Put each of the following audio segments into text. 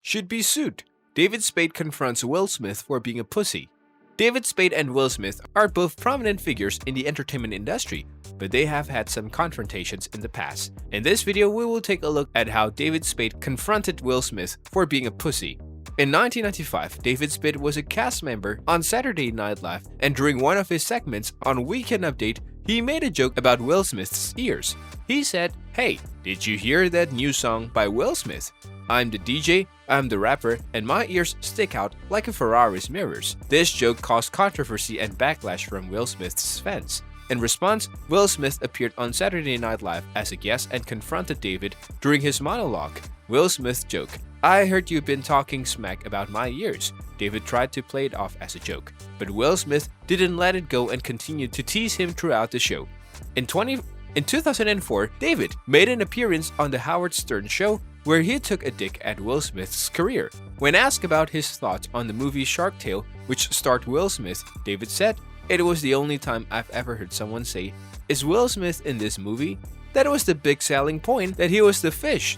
should be sued. David Spade confronts Will Smith for being a pussy. David Spade and Will Smith are both prominent figures in the entertainment industry, but they have had some confrontations in the past. In this video, we will take a look at how David Spade confronted Will Smith for being a pussy. In 1995, David Spade was a cast member on Saturday Night Live, and during one of his segments on Weekend Update, he made a joke about Will Smith's ears. He said, "Hey, did you hear that new song by Will Smith? I'm the DJ, I'm the rapper, and my ears stick out like a Ferrari's mirrors." This joke caused controversy and backlash from Will Smith's fans. In response, Will Smith appeared on Saturday Night Live as a guest and confronted David during his monologue. Will Smith joked, "I heard you've been talking smack about my ears." David tried to play it off as a joke, but Will Smith didn't let it go and continued to tease him throughout the show. In 2004, David made an appearance on The Howard Stern Show where he took a dig at Will Smith's career. When asked about his thoughts on the movie Shark Tale, which starred Will Smith, David said, "It was the only time I've ever heard someone say, 'Is Will Smith in this movie?' That was the big selling point, that he was the fish."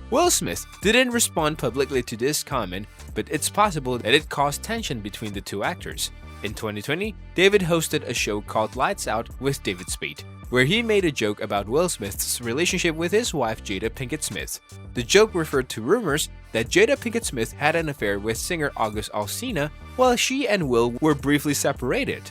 Will Smith didn't respond publicly to this comment, but it's possible that it caused tension between the two actors. In 2020, David hosted a show called Lights Out with David Spade, where he made a joke about Will Smith's relationship with his wife Jada Pinkett Smith. The joke referred to rumors that Jada Pinkett Smith had an affair with singer August Alsina while she and Will were briefly separated.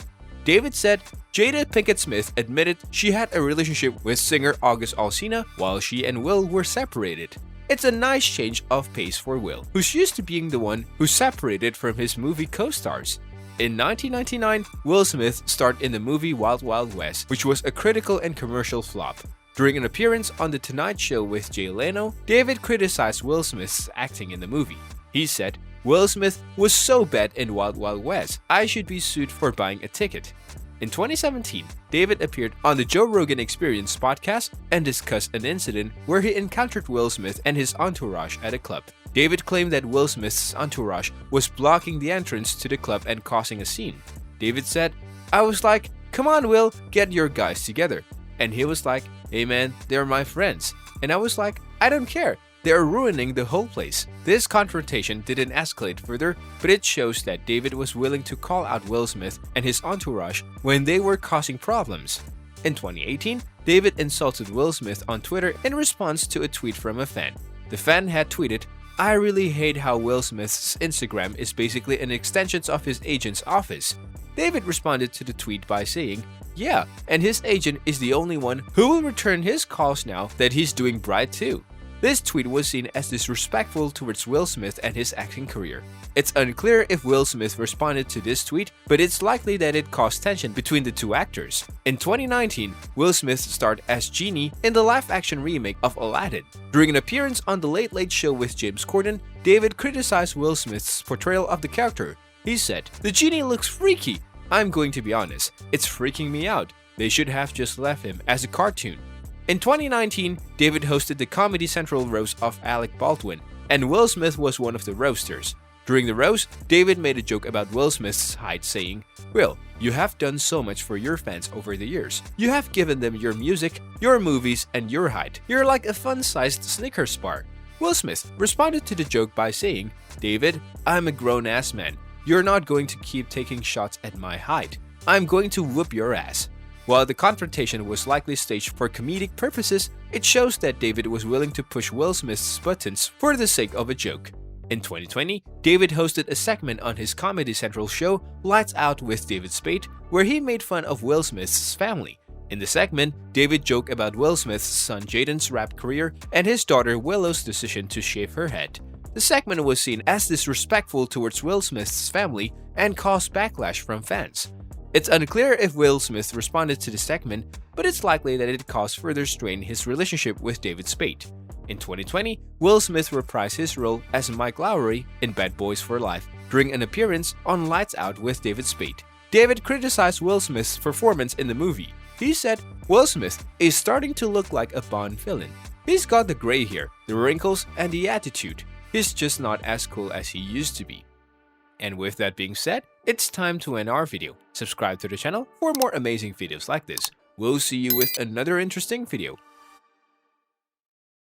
David said Jada Pinkett Smith admitted she had a relationship with singer August Alsina while she and Will were separated. It's a nice change of pace for Will, who's used to being the one who separated from his movie co-stars. In 1999, Will Smith starred in the movie Wild Wild West, which was a critical and commercial flop. During an appearance on The Tonight Show with Jay Leno, David criticized Will Smith's acting in the movie. He said, "Will Smith was so bad in Wild Wild West, I should be sued for buying a ticket." In 2017, David appeared on the Joe Rogan Experience podcast and discussed an incident where he encountered Will Smith and his entourage at a club. David claimed that Will Smith's entourage was blocking the entrance to the club and causing a scene. David said, "I was like, 'Come on, Will, get your guys together.' And he was like, 'Hey man, they're my friends.' And I was like, 'I don't care. They're ruining the whole place.'" This confrontation didn't escalate further, but it shows that David was willing to call out Will Smith and his entourage when they were causing problems. In 2018, David insulted Will Smith on Twitter in response to a tweet from a fan. The fan had tweeted, "I really hate how Will Smith's Instagram is basically an extension of his agent's office." David responded to the tweet by saying, "Yeah, and his agent is the only one who will return his calls now that he's doing Bride too." This tweet was seen as disrespectful towards Will Smith and his acting career. It's unclear if Will Smith responded to this tweet, but it's likely that it caused tension between the two actors. In 2019, Will Smith starred as Genie in the live-action remake of Aladdin. During an appearance on The Late Late Show with James Corden, David criticized Will Smith's portrayal of the character. He said, "The genie looks freaky. I'm going to be honest, it's freaking me out. They should have just left him as a cartoon." In 2019, David hosted the Comedy Central roast of Alec Baldwin, and Will Smith was one of the roasters. During the roast, David made a joke about Will Smith's height, saying, "Will, you have done so much for your fans over the years. You have given them your music, your movies, and your height. You're like a fun-sized Snickers bar." Will Smith responded to the joke by saying, "David, I'm a grown-ass man. You're not going to keep taking shots at my height. I'm going to whoop your ass." While the confrontation was likely staged for comedic purposes, it shows that David was willing to push Will Smith's buttons for the sake of a joke. In 2020, David hosted a segment on his Comedy Central show Lights Out with David Spade, where he made fun of Will Smith's family. In the segment, David joked about Will Smith's son Jaden's rap career and his daughter Willow's decision to shave her head. The segment was seen as disrespectful towards Will Smith's family and caused backlash from fans. It's unclear if Will Smith responded to the segment, but it's likely that it caused further strain in his relationship with David Spade. In 2020, Will Smith reprised his role as Mike Lowry in Bad Boys for Life during an appearance on Lights Out with David Spade. David criticized Will Smith's performance in the movie. He said, "Will Smith is starting to look like a Bond villain. He's got the gray hair, the wrinkles, and the attitude. He's just not as cool as he used to be." And with that being said, it's time to end our video. Subscribe to the channel for more amazing videos like this. We'll see you with another interesting video.